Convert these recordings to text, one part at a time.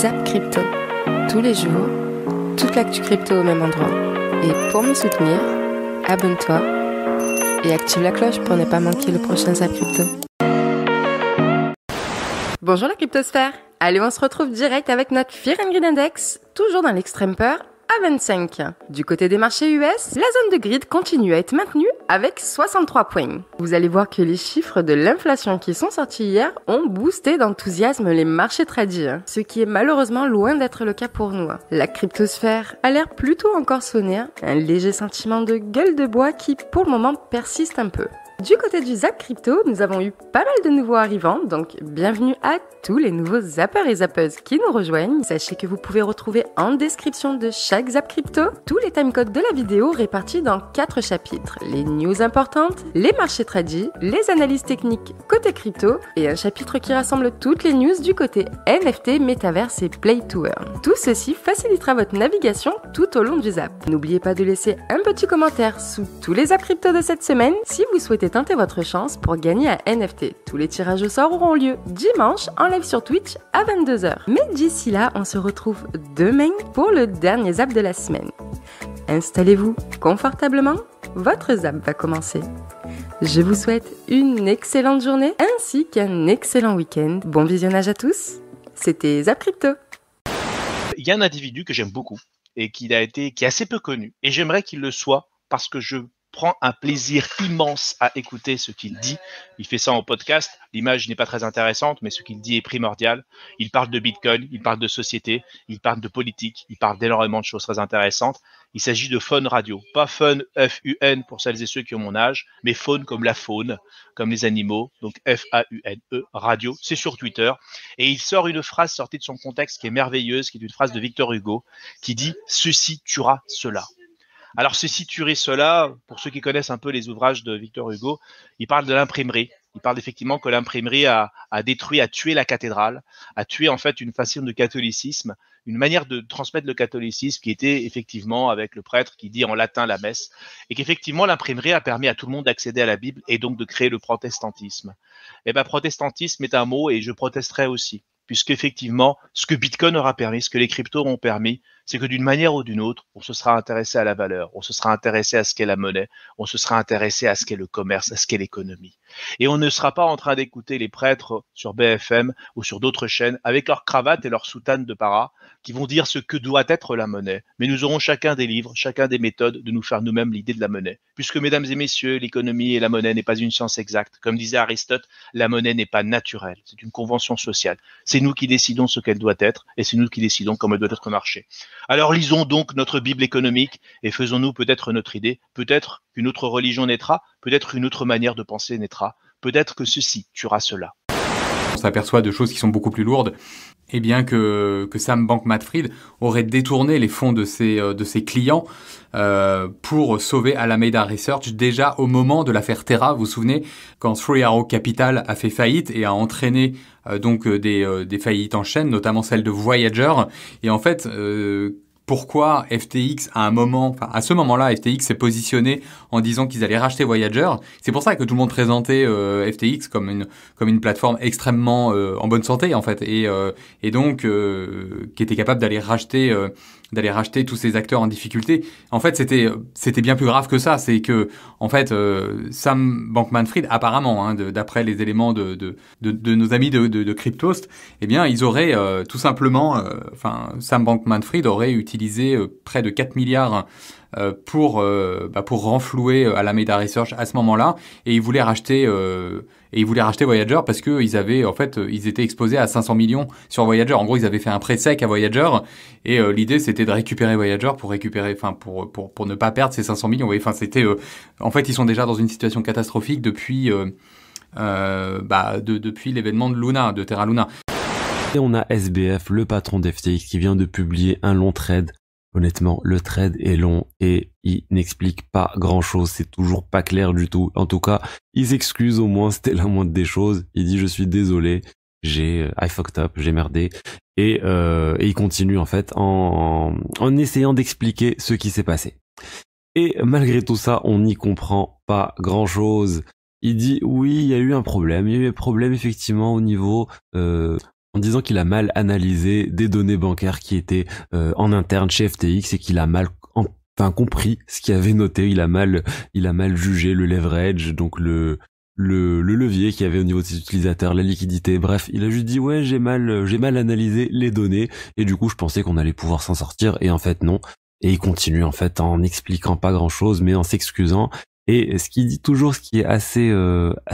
Zap Crypto. Tous les jours, toute l'actu crypto au même endroit. Et pour me soutenir, abonne-toi et active la cloche pour ne pas manquer le prochain Zap Crypto. Bonjour la cryptosphère. Allez, on se retrouve direct avec notre Fear and Greed Index, toujours dans l'extrême peur, à 25. Du côté des marchés US, la zone de greed continue à être maintenue avec 63 points. Vous allez voir que les chiffres de l'inflation qui sont sortis hier ont boosté d'enthousiasme les marchés tradis, ce qui est malheureusement loin d'être le cas pour nous. La cryptosphère a l'air plutôt encore sonner, un léger sentiment de gueule de bois qui pour le moment persiste un peu. Du côté du Zap Crypto, nous avons eu pas mal de nouveaux arrivants, donc bienvenue à tous les nouveaux zappeurs et zappeuses qui nous rejoignent. Sachez que vous pouvez retrouver en description de chaque Zap Crypto tous les timecodes de la vidéo répartis dans 4 chapitres. Les news importantes, les marchés tradis, les analyses techniques côté crypto et un chapitre qui rassemble toutes les news du côté NFT, Metaverse et Play to Earn. Tout ceci facilitera votre navigation tout au long du Zap. N'oubliez pas de laisser un petit commentaire sous tous les Zap Crypto de cette semaine si vous souhaitez tenter votre chance pour gagner un NFT. Tous les tirages au sort auront lieu dimanche en live sur Twitch à 22h. Mais d'ici là, on se retrouve demain pour le dernier Zap de la semaine. Installez-vous confortablement, votre Zap va commencer. Je vous souhaite une excellente journée ainsi qu'un excellent week-end. Bon visionnage à tous. C'était Zap Crypto. Il y a un individu que j'aime beaucoup et qui est assez peu connu. Et j'aimerais qu'il le soit parce que je prend un plaisir immense à écouter ce qu'il dit. Il fait ça en podcast. L'image n'est pas très intéressante, mais ce qu'il dit est primordial. Il parle de Bitcoin, il parle de société, il parle de politique, il parle d'énormément de choses très intéressantes. Il s'agit de Faune Radio. Pas Fun, F-U-N pour celles et ceux qui ont mon âge, mais Faune comme la faune, comme les animaux. Donc F-A-U-N-E, Radio. C'est sur Twitter. Et il sort une phrase sortie de son contexte qui est merveilleuse, qui est une phrase de Victor Hugo, qui dit « Ceci tuera cela ». Alors, ceci tuerait cela, pour ceux qui connaissent un peu les ouvrages de Victor Hugo, il parle de l'imprimerie. Il parle effectivement que l'imprimerie a tué la cathédrale, a tué en fait une façon de catholicisme, une manière de transmettre le catholicisme qui était effectivement avec le prêtre qui dit en latin la messe, et qu'effectivement l'imprimerie a permis à tout le monde d'accéder à la Bible et donc de créer le protestantisme. Eh ben, protestantisme est un mot et je protesterai aussi, puisque effectivement, ce que Bitcoin aura permis, ce que les cryptos ont permis, c'est que d'une manière ou d'une autre, on se sera intéressé à la valeur, on se sera intéressé à ce qu'est la monnaie, on se sera intéressé à ce qu'est le commerce, à ce qu'est l'économie. Et on ne sera pas en train d'écouter les prêtres sur BFM ou sur d'autres chaînes avec leurs cravates et leurs soutanes de para qui vont dire ce que doit être la monnaie. Mais nous aurons chacun des livres, chacun des méthodes de nous faire nous-mêmes l'idée de la monnaie. Puisque, mesdames et messieurs, l'économie et la monnaie n'est pas une science exacte. Comme disait Aristote, la monnaie n'est pas naturelle, c'est une convention sociale. C'est nous qui décidons ce qu'elle doit être et c'est nous qui décidons comment elle doit être marchée. Alors lisons donc notre Bible économique et faisons-nous peut-être notre idée. Peut-être qu'une autre religion naîtra, peut-être une autre manière de penser naîtra, peut-être que ceci tuera cela. On s'aperçoit de choses qui sont beaucoup plus lourdes, et bien que Sam Bankman-Fried aurait détourné les fonds de ses clients pour sauver Alameda Research déjà au moment de l'affaire Terra. Vous vous souvenez, quand Three Arrows Capital a fait faillite et a entraîné des faillites en chaîne, notamment celle de Voyager. Et en fait, pourquoi FTX à ce moment-là, FTX s'est positionné en disant qu'ils allaient racheter Voyager. C'est pour ça que tout le monde présentait FTX comme une plateforme extrêmement en bonne santé en fait, et donc qui était capable d'aller racheter tous ces acteurs en difficulté. En fait, c'était bien plus grave que ça. C'est que en fait, Sam Bankman-Fried apparemment, d'après les éléments de nos amis de Cryptost, eh bien ils auraient tout simplement, Sam Bankman-Fried aurait utilisé près de 4 milliards pour renflouer Alameda Research à ce moment-là, et ils voulaient racheter Voyager parce que ils étaient exposés à 500 millions sur Voyager. En gros, ils avaient fait un prêt sec à Voyager et l'idée c'était de récupérer Voyager pour ne pas perdre ces 500 millions. Oui, en fait ils sont déjà dans une situation catastrophique depuis l'événement de Terra Luna. Et on a SBF, le patron d'FTX, qui vient de publier un long thread. Honnêtement, le thread est long et il n'explique pas grand-chose. C'est toujours pas clair du tout. En tout cas, il s'excuse au moins, c'était la moindre des choses. Il dit « Je suis désolé, I fucked up, j'ai merdé ». Et il continue en fait en essayant d'expliquer ce qui s'est passé. Et malgré tout ça, on n'y comprend pas grand-chose. Il dit « Oui, il y a eu un problème. Il y a eu un problème effectivement au niveau en disant qu'il a mal analysé des données bancaires qui étaient en interne chez FTX et qu'il a mal compris ce qu'il avait noté. Il a mal jugé le leverage, donc le levier qu'il y avait au niveau de ses utilisateurs, la liquidité. Bref, il a juste dit ouais, j'ai mal analysé les données et du coup je pensais qu'on allait pouvoir s'en sortir et en fait non. Et il continue en fait en n'expliquant pas grand chose mais en s'excusant. Et ce qu'il dit toujours, ce qui est assez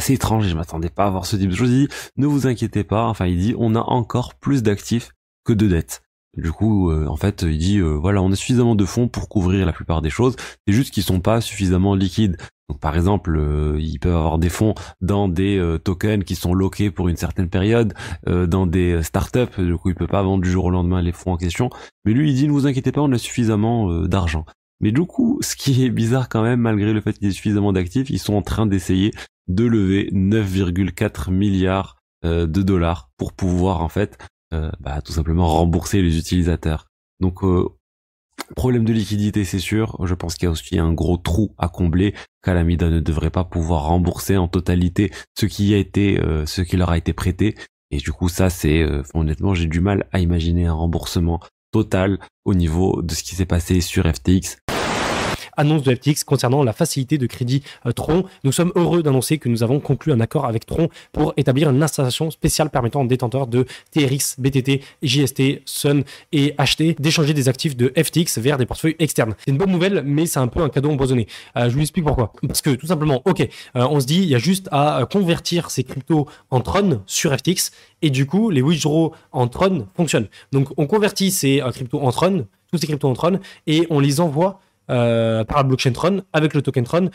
étrange, et je m'attendais pas à voir ce type de choses, il dit ne vous inquiétez pas, enfin il dit on a encore plus d'actifs que de dettes. Du coup, en fait, il dit voilà, on a suffisamment de fonds pour couvrir la plupart des choses. C'est juste qu'ils sont pas suffisamment liquides. Donc, par exemple, ils peuvent avoir des fonds dans des tokens qui sont loqués pour une certaine période, dans des startups. Du coup, il peut pas vendre du jour au lendemain les fonds en question. Mais lui, il dit ne vous inquiétez pas, on a suffisamment d'argent. Mais du coup, ce qui est bizarre quand même, malgré le fait qu'il y ait suffisamment d'actifs, ils sont en train d'essayer de lever 9,4 milliards de dollars pour pouvoir en fait tout simplement rembourser les utilisateurs. Donc problème de liquidité, c'est sûr. Je pense qu'il y a aussi un gros trou à combler. qu'Alameda ne devrait pas pouvoir rembourser en totalité ce qui leur a été prêté. Et du coup, ça, honnêtement, j'ai du mal à imaginer un remboursement total au niveau de ce qui s'est passé sur FTX. Annonce de FTX concernant la facilité de crédit Tron. Nous sommes heureux d'annoncer que nous avons conclu un accord avec Tron pour établir une installation spéciale permettant aux détenteurs de TRX, BTT, JST, Sun et HT d'échanger des actifs de FTX vers des portefeuilles externes. C'est une bonne nouvelle, mais c'est un peu un cadeau empoisonné. Je vous explique pourquoi. Parce que tout simplement, on se dit, il y a juste à convertir ces cryptos en Tron sur FTX et du coup, les withdrawals en Tron fonctionnent. Donc, on convertit ces cryptos en Tron, tous ces cryptos en Tron, et on les envoie par la blockchain Tron avec le token Tron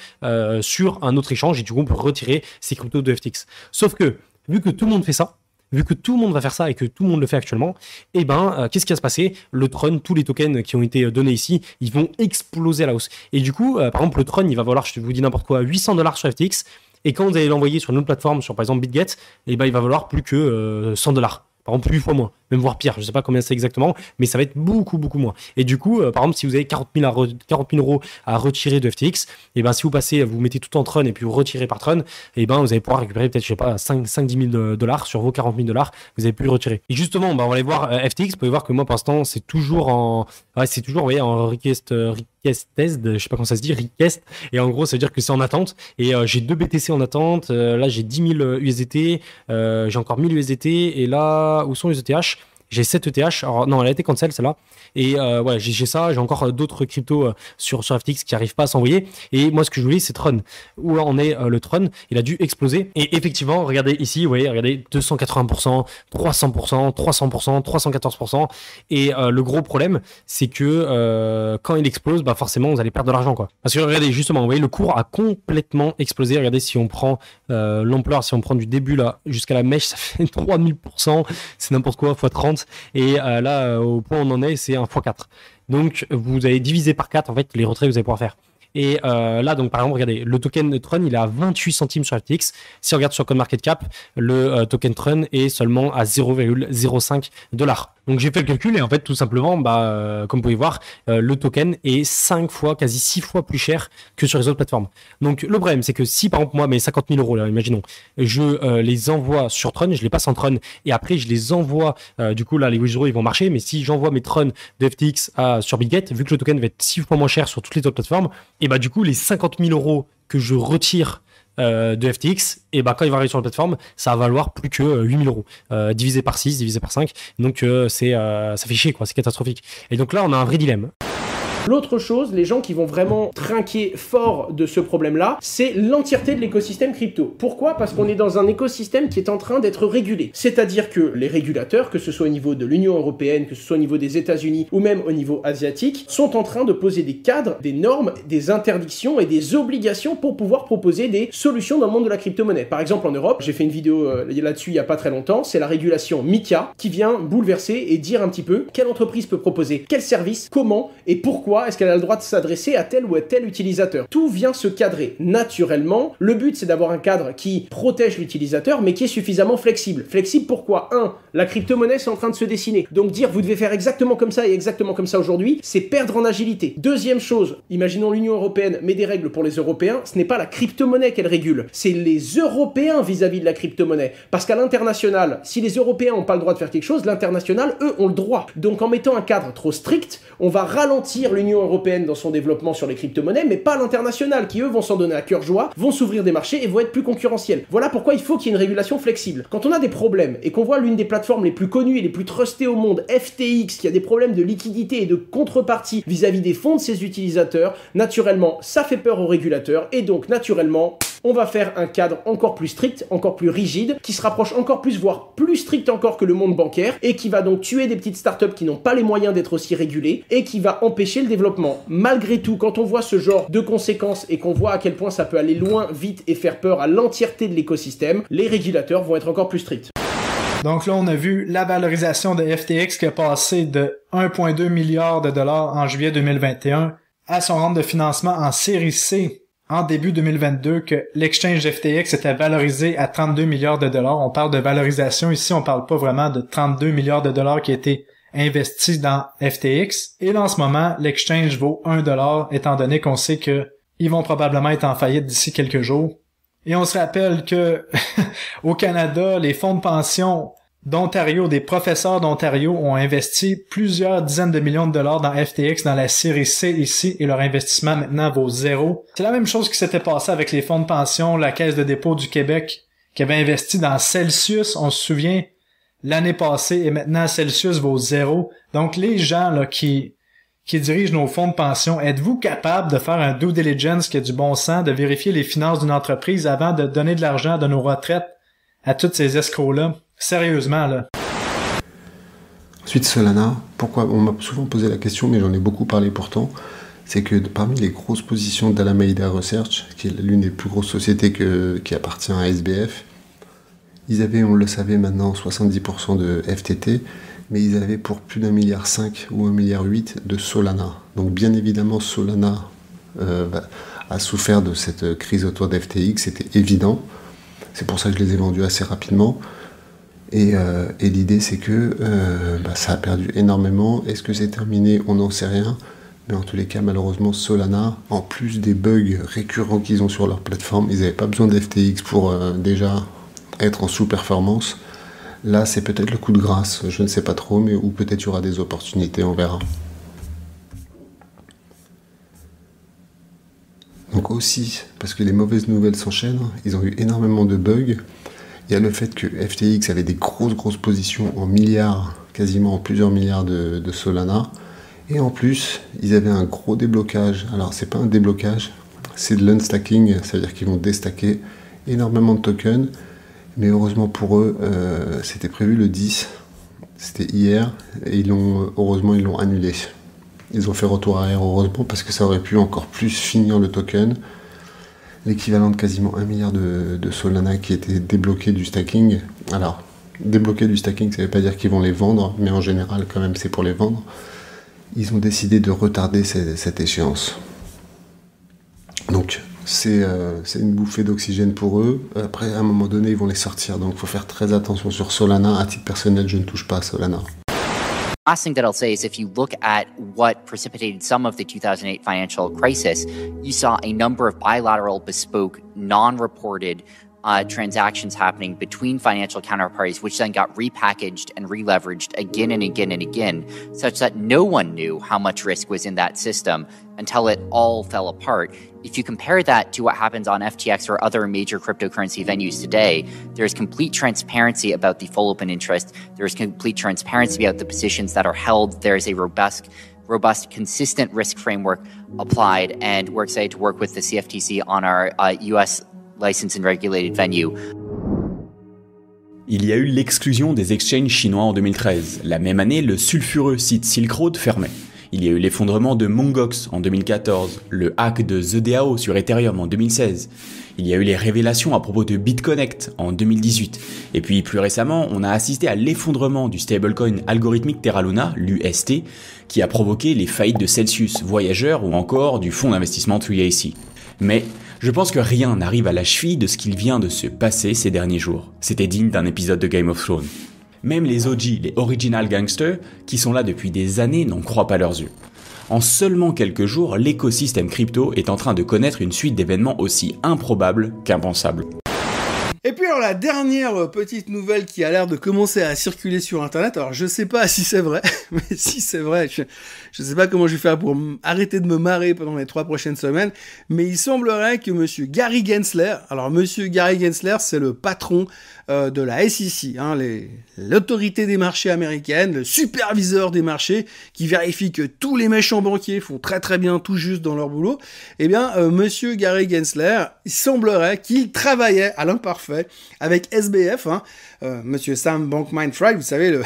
sur un autre échange et du coup on peut retirer ces cryptos de FTX. Sauf que vu que tout le monde fait ça, vu que tout le monde va faire ça et que tout le monde le fait actuellement, qu'est-ce qui va se passer? Le Tron, tous les tokens qui ont été donnés ici, ils vont exploser à la hausse. Et du coup, par exemple, le Tron, il va valoir, je vous dis n'importe quoi, $800 sur FTX. Et quand vous allez l'envoyer sur une autre plateforme, sur par exemple BitGet, il va valoir plus que $100. Par exemple, 8 fois moins, même voire pire. Je ne sais pas combien c'est exactement, mais ça va être beaucoup, beaucoup moins. Et du coup, par exemple, si vous avez 40 000 euros à retirer de FTX, si vous mettez tout en Tron et puis vous retirez par Tron, vous allez pouvoir récupérer peut-être, 5-10 000 dollars sur vos 40 000 dollars, vous avez pu le retirer. Et justement, on va aller voir FTX. Vous pouvez voir que moi, pour l'instant, c'est toujours en request test, je sais pas comment ça se dit, request, et en gros ça veut dire que c'est en attente, et j'ai 2 BTC en attente, là j'ai 10 000 USDT, j'ai encore 1000 USDT, et là, où sont les ETH? J'ai 7 ETH, alors non, elle a été cancel celle-là, et j'ai ça, j'ai encore d'autres cryptos sur FTX qui n'arrivent pas à s'envoyer, et moi ce que je voulais c'est Tron, où on est le Tron, il a dû exploser, et effectivement, regardez ici, vous voyez, regardez, 280%, 300%, 300%, 314%, et le gros problème, c'est que quand il explose, forcément vous allez perdre de l'argent, quoi. Parce que regardez, justement, vous voyez, le cours a complètement explosé, regardez, si on prend l'ampleur, si on prend du début là jusqu'à la mèche, ça fait 3000%, c'est n'importe quoi, x 30. Et là, au point où on en est, c'est un x4. Donc, vous allez diviser par 4, en fait, les retraits que vous allez pouvoir faire. Et là, donc, par exemple, regardez, le token Tron, il est à 28 centimes sur FTX. Si on regarde sur CoinMarketCap, le token Tron est seulement à 0,05 $. Donc, j'ai fait le calcul et en fait, tout simplement, comme vous pouvez voir, le token est 5 fois, quasi 6 fois plus cher que sur les autres plateformes. Donc, le problème, c'est que si, par exemple, moi, mes 50 000 euros, là, imaginons, je les envoie sur Tron, je les passe en Tron et après, je les envoie, du coup, là, les withdrawals, ils vont marcher. Mais si j'envoie mes Tron de FTX sur BitGet, vu que le token va être 6 fois moins cher sur toutes les autres plateformes, et du coup, les 50 000 euros que je retire de FTX, et quand il va arriver sur la plateforme, ça va valoir plus que 8 000 euros, divisé par 6, divisé par 5. Donc, ça fait chier, quoi, c'est catastrophique. Et donc là, on a un vrai dilemme. L'autre chose, les gens qui vont vraiment trinquer fort de ce problème-là, c'est l'entièreté de l'écosystème crypto. Pourquoi? Parce qu'on est dans un écosystème qui est en train d'être régulé. C'est-à-dire que les régulateurs, que ce soit au niveau de l'Union européenne, que ce soit au niveau des États-Unis ou même au niveau asiatique, sont en train de poser des cadres, des normes, des interdictions et des obligations pour pouvoir proposer des solutions dans le monde de la crypto-monnaie. Par exemple, en Europe, j'ai fait une vidéo là-dessus il n'y a pas très longtemps, c'est la régulation MiCA qui vient bouleverser et dire un petit peu quelle entreprise peut proposer quel service, comment et pourquoi pourquoi est-ce qu'elle a le droit de s'adresser à tel ou à tel utilisateur. Tout vient se cadrer naturellement. Le but, c'est d'avoir un cadre qui protège l'utilisateur, mais qui est suffisamment flexible. Flexible pourquoi ? 1. La crypto-monnaie, c'est en train de se dessiner. Donc dire, vous devez faire exactement comme ça et exactement comme ça aujourd'hui, c'est perdre en agilité. Deuxième chose, imaginons l'Union européenne met des règles pour les Européens, ce n'est pas la crypto-monnaie qu'elle régule, c'est les Européens vis-à-vis de la crypto-monnaie. Parce qu'à l'international, si les Européens n'ont pas le droit de faire quelque chose, l'international, eux, ont le droit. Donc en mettant un cadre trop strict, on va ralentir l'Union européenne dans son développement sur les crypto-monnaies, mais pas l'international, qui eux vont s'en donner à cœur joie, vont s'ouvrir des marchés et vont être plus concurrentiels. Voilà pourquoi il faut qu'il y ait une régulation flexible. Quand on a des problèmes et qu'on voit l'une des plateformes les plus connues et les plus trustées au monde, FTX, qui a des problèmes de liquidité et de contrepartie vis-à-vis des fonds de ses utilisateurs, naturellement, ça fait peur aux régulateurs et donc naturellement, on va faire un cadre encore plus strict, encore plus rigide, qui se rapproche encore plus, voire plus strict encore que le monde bancaire, et qui va donc tuer des petites startups qui n'ont pas les moyens d'être aussi régulées, et qui va empêcher le développement. Malgré tout, quand on voit ce genre de conséquences, et qu'on voit à quel point ça peut aller loin, vite, et faire peur à l'entièreté de l'écosystème, les régulateurs vont être encore plus stricts. Donc là, on a vu la valorisation de FTX qui a passé de 1,2 milliard de dollars en juillet 2021 à son round de financement en série C en début 2022, que l'exchange FTX était valorisé à 32 milliards de dollars. On parle de valorisation ici, on parle pas vraiment de 32 milliards de dollars qui a été investi dans FTX. Et là, en ce moment, l'exchange vaut 1 dollar, étant donné qu'on sait que ils vont probablement être en faillite d'ici quelques jours. Et on se rappelle que au Canada, les fonds de pension d'Ontario, des professeurs d'Ontario ont investi plusieurs dizaines de millions de dollars dans FTX, dans la série C ici, et leur investissement maintenant vaut 0. C'est la même chose qui s'était passé avec les fonds de pension, la Caisse de dépôt du Québec, qui avait investi dans Celsius, on se souvient, l'année passée, et maintenant Celsius vaut 0. Donc les gens là qui dirigent nos fonds de pension, êtes-vous capable de faire un due diligence qui a du bon sens, de vérifier les finances d'une entreprise avant de donner de l'argent de nos retraites à tous ces escrocs-là? Sérieusement, là. Ensuite, Solana, pourquoi on m'a souvent posé la question, mais j'en ai beaucoup parlé pourtant, c'est que parmi les grosses positions d'Alameda Research, qui est l'une des plus grosses sociétés qui appartient à SBF, ils avaient, on le savait maintenant, 70% de FTT, mais ils avaient pour plus d'1,5 milliard ou 1,8 milliard de Solana. Donc bien évidemment, Solana a souffert de cette crise autour d'FTX, c'était évident. C'est pour ça que je les ai vendus assez rapidement. Et l'idée, c'est que ça a perdu énormément. Est-ce que c'est terminé? On n'en sait rien. Mais en tous les cas, malheureusement, Solana, en plus des bugs récurrents qu'ils ont sur leur plateforme, ils n'avaient pas besoin d'FTX pour déjà être en sous-performance. Là, c'est peut-être le coup de grâce, je ne sais pas trop, mais ou peut-être il y aura des opportunités, on verra. Donc aussi, parce que les mauvaises nouvelles s'enchaînent, ils ont eu énormément de bugs. Il y a le fait que FTX avait des grosses positions en milliards, quasiment en plusieurs milliards de Solana. Et en plus, ils avaient un gros déblocage. Alors, c'est pas un déblocage, c'est de l'unstacking, c'est-à-dire qu'ils vont déstacker énormément de tokens. Mais heureusement pour eux, c'était prévu le 10, c'était hier, et heureusement ils l'ont annulé. Ils ont fait retour arrière, heureusement, parce que ça aurait pu encore plus finir le token. L'équivalent de quasiment 1 milliard de Solana qui était débloqué du stacking. Alors, débloqué du stacking, ça ne veut pas dire qu'ils vont les vendre, mais en général, quand même, c'est pour les vendre. Ils ont décidé de retarder cette échéance. Donc, c'est une bouffée d'oxygène pour eux. Après, à un moment donné, ils vont les sortir. Donc, il faut faire très attention sur Solana. À titre personnel, je ne touche pas à Solana. Last thing that I'll say is if you look at what precipitated some of the 2008 financial crisis, you saw a number of bilateral, bespoke, non-reported transactions happening between financial counterparties, which then got repackaged and re-leveraged again and again and again, such that no one knew how much risk was in that system until it all fell apart. If you compare that to what happens on FTX or other major cryptocurrency venues today, there's complete transparency about the full open interest. There's complete transparency about the positions that are held. There's a robust, consistent risk framework applied, and we're excited to work with the CFTC on our US licensed and regulated venue. Il y a eu l'exclusion des exchanges chinois en 2013. La même année, le sulfureux site Silk Road fermait. Il y a eu l'effondrement de Mongox en 2014, le hack de The DAO sur Ethereum en 2016. Il y a eu les révélations à propos de BitConnect en 2018. Et puis plus récemment, on a assisté à l'effondrement du stablecoin algorithmique Terra Luna, l'UST, qui a provoqué les faillites de Celsius, Voyager ou encore du fonds d'investissement 3AC. Mais je pense que rien n'arrive à la cheville de ce qu'il vient de se passer ces derniers jours. C'était digne d'un épisode de Game of Thrones. Même les OG, les Original Gangsters, qui sont là depuis des années, n'en croient pas leurs yeux. En seulement quelques jours, l'écosystème crypto est en train de connaître une suite d'événements aussi improbables qu'impensables. Et puis alors la dernière petite nouvelle qui a l'air de commencer à circuler sur internet, alors je sais pas si c'est vrai, mais si c'est vrai, je sais pas comment je vais faire pour arrêter de me marrer pendant les 3 prochaines semaines, mais il semblerait que monsieur Gary Gensler, alors monsieur Gary Gensler c'est le patron de la SEC, hein, l'autorité des marchés américaine, le superviseur des marchés qui vérifie que tous les méchants banquiers font très très bien tout juste dans leur boulot. Eh bien monsieur Gary Gensler, il semblerait qu'il travaillait à l'imparfait avec SBF, hein, monsieur Sam Bankman-Fried, vous savez,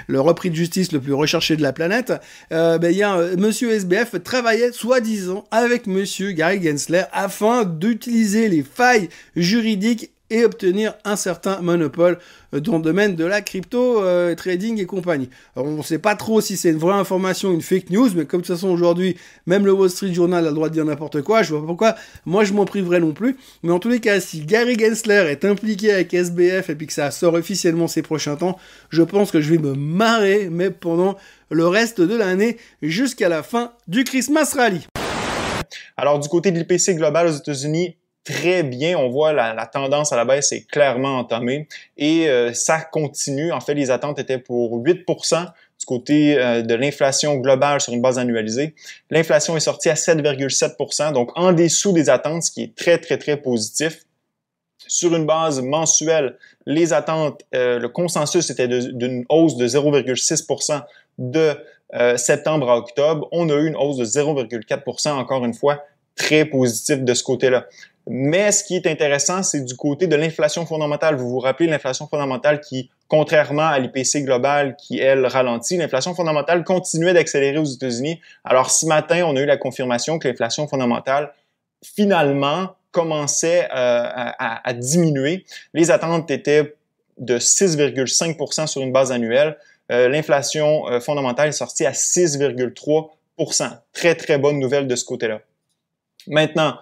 le repris de justice le plus recherché de la planète. Monsieur SBF travaillait soi-disant avec monsieur Gary Gensler afin d'utiliser les failles juridiques et obtenir un certain monopole dans le domaine de la crypto, trading et compagnie. Alors, on ne sait pas trop si c'est une vraie information ou une fake news, mais comme de toute façon aujourd'hui, même le Wall Street Journal a le droit de dire n'importe quoi, je vois pas pourquoi moi je m'en priverais non plus. Mais en tous les cas, si Gary Gensler est impliqué avec SBF et puis que ça sort officiellement ces prochains temps, je pense que je vais me marrer, mais pendant le reste de l'année, jusqu'à la fin du Christmas Rally. Alors du côté de l'IPC global aux États-Unis, très bien, on voit la tendance à la baisse est clairement entamée et ça continue. En fait, les attentes étaient pour 8% du côté de l'inflation globale sur une base annualisée. L'inflation est sortie à 7,7%, donc en dessous des attentes, ce qui est très, très, très positif. Sur une base mensuelle, les attentes, le consensus était d'une hausse de 0,6% de septembre à octobre. On a eu une hausse de 0,4%, encore une fois, très positif de ce côté-là. Mais ce qui est intéressant, c'est du côté de l'inflation fondamentale. Vous vous rappelez l'inflation fondamentale qui, contrairement à l'IPC global qui, elle, ralentit, l'inflation fondamentale continuait d'accélérer aux États-Unis. Alors, ce matin, on a eu la confirmation que l'inflation fondamentale, finalement, commençait à diminuer. Les attentes étaient de 6,5% sur une base annuelle. L'inflation fondamentale est sortie à 6,3%. Très, très bonne nouvelle de ce côté-là. Maintenant,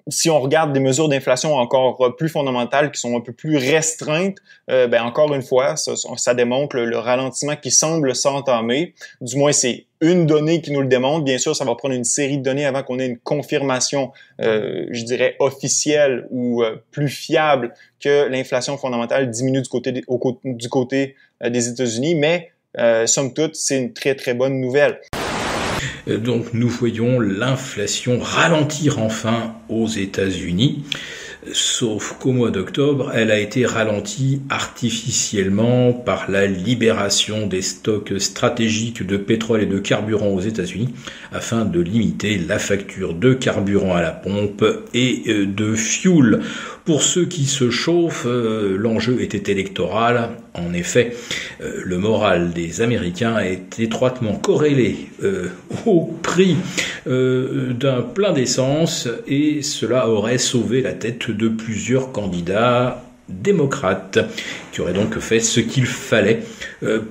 si on regarde des mesures d'inflation encore plus fondamentales, qui sont un peu plus restreintes, encore une fois, ça démontre le ralentissement qui semble s'entamer. Du moins, c'est une donnée qui nous le démontre. Bien sûr, ça va prendre une série de données avant qu'on ait une confirmation, je dirais, officielle ou plus fiable que l'inflation fondamentale diminue du côté des États-Unis. Mais, somme toute, c'est une très, très bonne nouvelle. Donc nous voyons l'inflation ralentir enfin aux États-Unis, sauf qu'au mois d'octobre, elle a été ralentie artificiellement par la libération des stocks stratégiques de pétrole et de carburant aux États-Unis afin de limiter la facture de carburant à la pompe et de fuel. Pour ceux qui se chauffent, l'enjeu était électoral. En effet, le moral des Américains est étroitement corrélé au prix d'un plein d'essence et cela aurait sauvé la tête de plusieurs candidats démocrates qui auraient donc fait ce qu'il fallait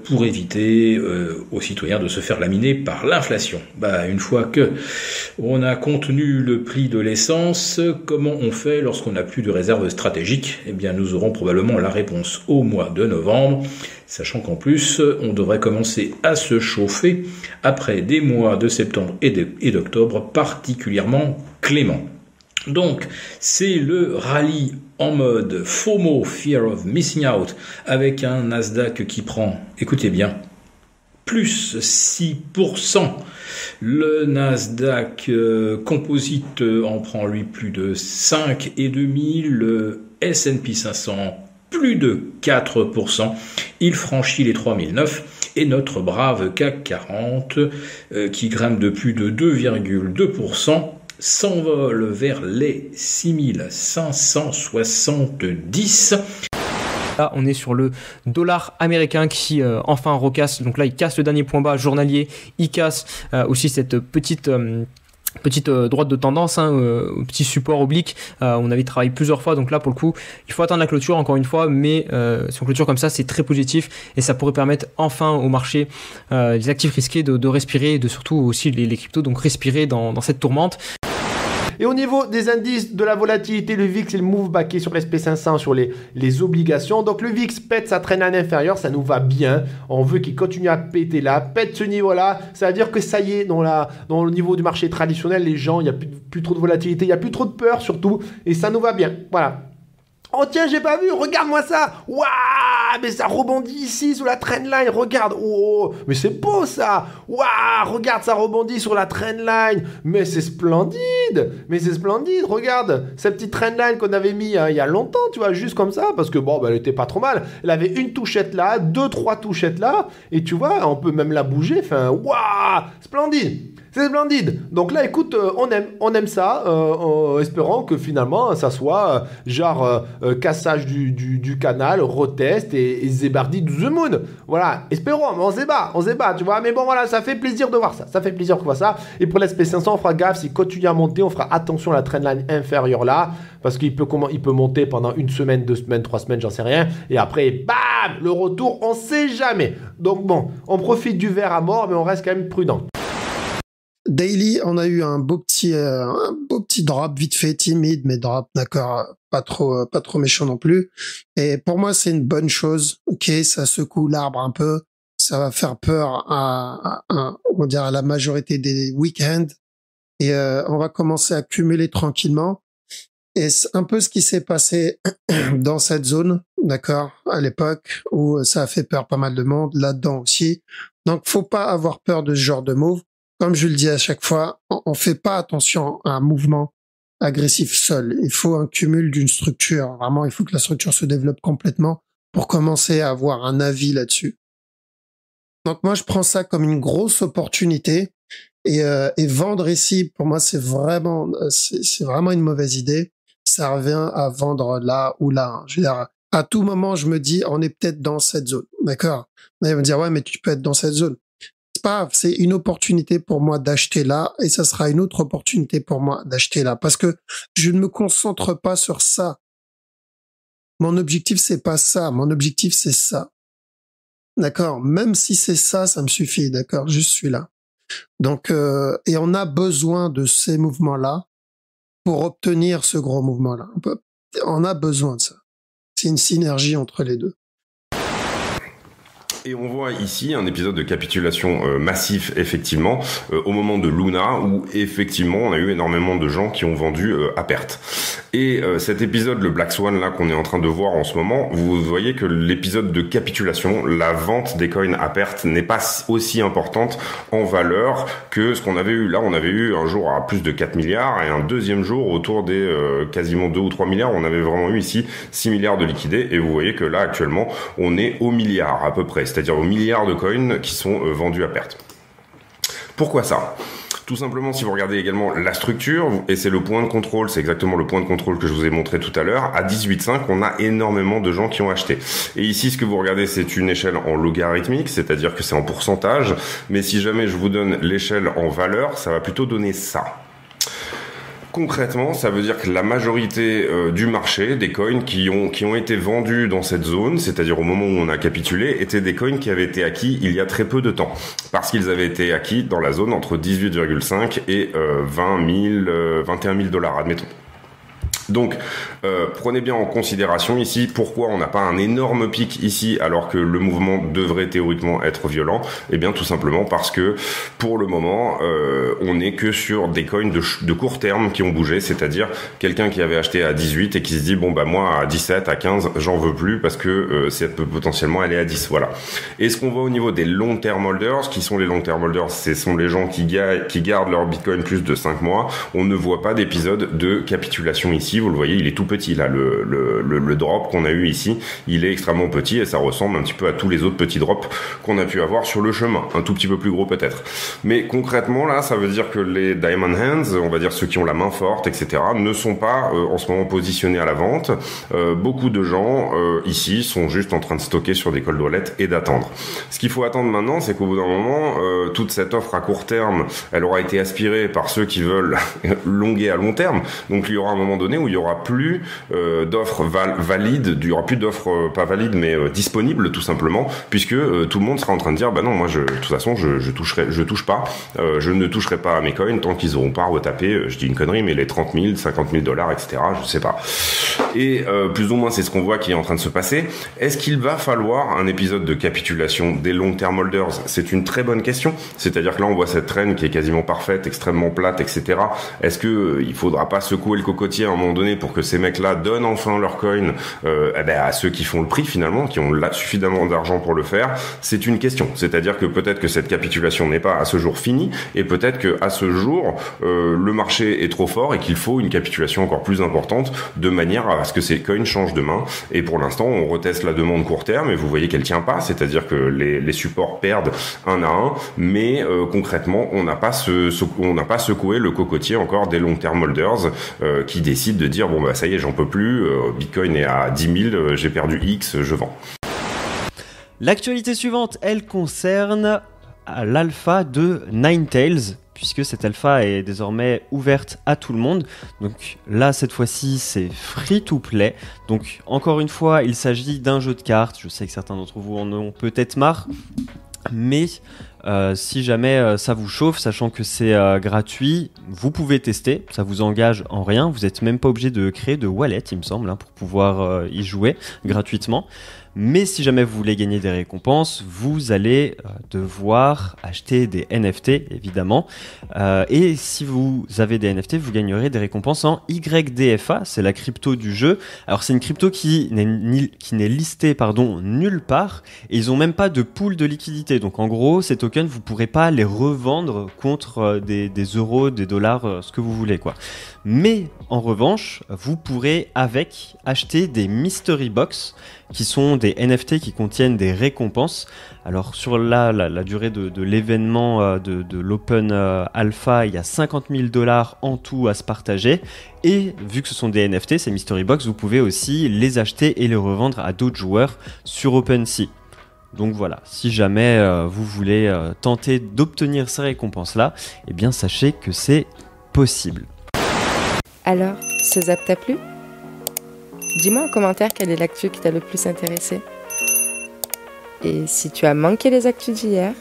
pour éviter aux citoyens de se faire laminer par l'inflation. Une fois que on a contenu le prix de l'essence, comment on fait lorsqu'on n'a plus de réserve stratégique ? Eh bien, nous aurons probablement la réponse au mois de novembre, sachant qu'en plus, on devrait commencer à se chauffer après des mois de septembre et d'octobre particulièrement cléments. Donc, c'est le rallye en mode FOMO, Fear of Missing Out, avec un Nasdaq qui prend, écoutez bien, plus 6%. Le Nasdaq Composite en prend lui plus de 5,5%. Le S&P 500 plus de 4%. Il franchit les 3009. Et notre brave CAC 40 qui grimpe de plus de 2,2%. S'envole vers les 6570. Là, on est sur le dollar américain qui enfin recasse. Donc là, il casse le dernier point bas journalier. Il casse aussi cette petite droite de tendance, petit support oblique. On avait travaillé plusieurs fois, donc là pour le coup il faut attendre la clôture encore une fois, mais si on clôture comme ça c'est très positif et ça pourrait permettre enfin au marché des actifs risqués de respirer et de surtout aussi les cryptos donc respirer dans cette tourmente. Et au niveau des indices de la volatilité, le VIX, il move backé sur l'SP500 sur les obligations. Donc le VIX pète sa trendline inférieure, ça nous va bien. On veut qu'il continue à péter là, pète ce niveau-là. Ça veut dire que ça y est, dans le niveau du marché traditionnel, les gens, il n'y a plus trop de volatilité, il n'y a plus trop de peur surtout. Et ça nous va bien. Voilà. Oh tiens, j'ai pas vu, regarde-moi ça. Waouh, mais ça rebondit ici sur la trendline, regarde. Oh, mais c'est beau ça. Waouh, regarde, ça rebondit sur la trendline. Mais c'est splendide. Regarde, cette petite trendline qu'on avait mis il y a longtemps, tu vois, juste comme ça, parce que bon, elle était pas trop mal. Elle avait une touchette là, 2-3 touchettes là, et tu vois, on peut même la bouger. Enfin, waouh, splendide. C'est splendide. Donc là, écoute, on aime ça, espérant que finalement, ça soit cassage du canal, retest et zébardi de the moon. Voilà, espérons, mais on se débat, tu vois. Mais bon, voilà, ça fait plaisir de voir ça. Ça fait plaisir de voir ça. Et pour l'SP500, on fera gaffe, s'il continue à monter, on fera attention à la trendline inférieure là, parce qu'il peut monter pendant 1 semaine, 2 semaines, 3 semaines, j'en sais rien. Et après, bam, le retour, on sait jamais. Donc bon, on profite du verre à mort, mais on reste quand même prudent. Daily, on a eu un beau petit drop vite fait, timide, mais drop, d'accord, pas trop méchant non plus. Et pour moi, c'est une bonne chose. Ok, ça secoue l'arbre un peu, ça va faire peur à la majorité des week-ends. Et on va commencer à cumuler tranquillement. Et c'est un peu ce qui s'est passé dans cette zone, d'accord, à l'époque où ça a fait peur pas mal de monde, là-dedans aussi. Donc, faut pas avoir peur de ce genre de move. Comme je le dis à chaque fois, on fait pas attention à un mouvement agressif seul. Il faut un cumul d'une structure. Vraiment, il faut que la structure se développe complètement pour commencer à avoir un avis là-dessus. Donc moi, je prends ça comme une grosse opportunité. Et vendre ici, pour moi, c'est vraiment une mauvaise idée. Ça revient à vendre là ou là. Je veux dire, à tout moment, je me dis, on est peut-être dans cette zone. D'accord? Ils vont me dire, ouais, mais tu peux être dans cette zone. C'est pas grave, c'est une opportunité pour moi d'acheter là et ça sera une autre opportunité pour moi d'acheter là parce que je ne me concentre pas sur ça. Mon objectif, c'est pas ça. Mon objectif, c'est ça. D'accord? Même si c'est ça, ça me suffit. D'accord? Juste celui-là. Donc, et on a besoin de ces mouvements-là pour obtenir ce gros mouvement-là. On a besoin de ça. C'est une synergie entre les deux. Et on voit ici un épisode de capitulation massif, effectivement, au moment de Luna, où effectivement on a eu énormément de gens qui ont vendu à perte. Et cet épisode, le Black Swan, là, qu'on est en train de voir en ce moment, vous voyez que l'épisode de capitulation, la vente des coins à perte n'est pas aussi importante en valeur que ce qu'on avait eu. Là, on avait eu un jour à plus de 4 milliards et un deuxième jour autour des quasiment 2 ou 3 milliards. On avait vraiment eu ici 6 milliards de liquidés et vous voyez que là, actuellement, on est au milliard à peu près. C'est-à-dire aux milliards de coins qui sont vendus à perte. Pourquoi ça ? Tout simplement, si vous regardez également la structure, et c'est le point de contrôle, c'est exactement le point de contrôle que je vous ai montré tout à l'heure, à 18,5, on a énormément de gens qui ont acheté. Et ici, ce que vous regardez, c'est une échelle en logarithmique, c'est-à-dire que c'est en pourcentage, mais si jamais je vous donne l'échelle en valeur, ça va plutôt donner ça. Concrètement, ça veut dire que la majorité du marché, des coins qui ont été vendus dans cette zone, c'est-à-dire au moment où on a capitulé, étaient des coins qui avaient été acquis il y a très peu de temps. Parce qu'ils avaient été acquis dans la zone entre 18,5 et 21 000 $, admettons. Donc, prenez bien en considération ici pourquoi on n'a pas un énorme pic ici alors que le mouvement devrait théoriquement être violent. Eh bien, tout simplement parce que pour le moment, on n'est que sur des coins de court terme qui ont bougé, c'est-à-dire quelqu'un qui avait acheté à 18 et qui se dit bon bah moi à 17, à 15, j'en veux plus parce que ça peut potentiellement aller à 10. Voilà. Et ce qu'on voit au niveau des long term holders, qui sont les long term holders, ce sont les gens qui gardent leur Bitcoin plus de 5 mois. On ne voit pas d'épisode de capitulation ici. ici, vous le voyez, il est tout petit. Là, le drop qu'on a eu ici, il est extrêmement petit et ça ressemble un petit peu à tous les autres petits drops qu'on a pu avoir sur le chemin. Un tout petit peu plus gros peut-être. Mais concrètement, là, ça veut dire que les Diamond Hands, on va dire ceux qui ont la main forte, etc., ne sont pas en ce moment positionnés à la vente. Beaucoup de gens ici sont juste en train de stocker sur des cold wallets et d'attendre. Ce qu'il faut attendre maintenant, c'est qu'au bout d'un moment, toute cette offre à court terme, elle aura été aspirée par ceux qui veulent longuer à long terme. Donc il y aura un moment donné où il y aura plus d'offres valides, il y aura plus d'offres pas valides mais disponibles tout simplement, puisque tout le monde sera en train de dire bah non, moi de toute façon je ne toucherai pas à mes coins tant qu'ils auront pas retapé, je dis une connerie, mais les 30 000, 50 000 $, etc. Je sais pas. Et plus ou moins c'est ce qu'on voit qui est en train de se passer. Est-ce qu'il va falloir un épisode de capitulation des long-term holders? C'est une très bonne question. C'est-à-dire que là on voit cette traîne qui est quasiment parfaite, extrêmement plate, etc. Est-ce que il faudra pas secouer le cocotier à un moment donné pour que ces mecs-là donnent enfin leur coin à ceux qui font le prix finalement, qui ont là suffisamment d'argent pour le faire? C'est une question. C'est-à-dire que peut-être que cette capitulation n'est pas à ce jour finie, et peut-être que à ce jour le marché est trop fort et qu'il faut une capitulation encore plus importante de manière à ce que ces coins changent de main. Et pour l'instant on reteste la demande court terme et vous voyez qu'elle tient pas, c'est-à-dire que les supports perdent un à un, mais concrètement on n'a pas secoué le cocotier encore des long-term holders qui décident de dire bon bah ça y est, j'en peux plus, Bitcoin est à 10 000, j'ai perdu X, je vends. L'actualité suivante, elle concerne l'alpha de Ninetales, puisque cette alpha est désormais ouverte à tout le monde. Donc là, cette fois-ci, c'est free to play. Donc encore une fois, il s'agit d'un jeu de cartes. Je sais que certains d'entre vous en ont peut-être marre, mais si jamais ça vous chauffe, sachant que c'est gratuit, vous pouvez tester, ça vous engage en rien, vous n'êtes même pas obligé de créer de wallet, il me semble, pour pouvoir y jouer gratuitement. Mais si jamais vous voulez gagner des récompenses, vous allez devoir acheter des NFT, évidemment. Et si vous avez des NFT, vous gagnerez des récompenses en YDFA, c'est la crypto du jeu. Alors c'est une crypto qui n'est listée nulle part, et ils n'ont même pas de pool de liquidité. Donc en gros, ces tokens, vous ne pourrez pas les revendre contre des euros, des dollars, ce que vous voulez, quoi. Mais en revanche, vous pourrez acheter des mystery box, qui sont des NFT qui contiennent des récompenses. Alors sur la durée de l'événement de l'Open Alpha, il y a 50 000 $ en tout à se partager. Et vu que ce sont des NFT, ces mystery box, vous pouvez aussi les acheter et les revendre à d'autres joueurs sur OpenSea. Donc voilà, si jamais vous voulez tenter d'obtenir ces récompenses-là, eh bien sachez que c'est possible. Alors, ce zap t'a plu ? Dis-moi en commentaire quelle est l'actu qui t'a le plus intéressé. Et si tu as manqué les actus d'hier,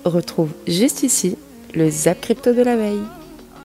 retrouve juste ici le Zap Crypto de la veille.